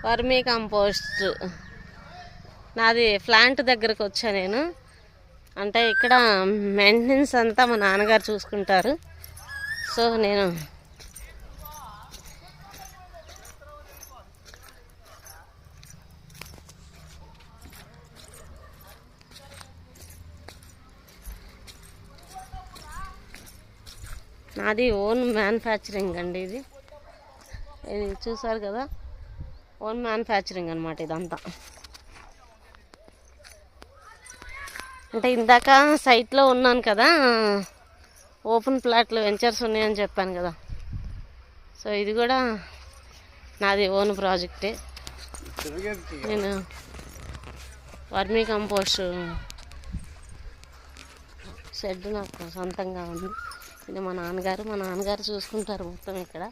Vermi compost. నాది plant దగ్గరకు వచ్చా నేను. అంటే ఇక్కడ మెయింటెనెన్స్ అంతా మా నాన్నగారు చూసుకుంటారు. సో నేను నాది ఓన్ మ్యానుఫ్యాక్చరింగ్ అండి. ఇది చూసారు కదా, ఓన్ మ్యానుఫ్యాక్చరింగ్ అనమాట ఇదంతా. అంటే ఇందాక సైట్లో ఉన్నాను కదా, ఓపెన్ ప్లాట్లు వెంచర్స్ ఉన్నాయని చెప్పాను కదా. సో ఇది కూడా నాది ఓన్ ప్రాజెక్టే. నేను వర్మీ కంపోస్ట్ షెడ్ నాకు సొంతంగా ఉంది. ఇది మా నాన్నగారు చూసుకుంటారు మొత్తం ఇక్కడ.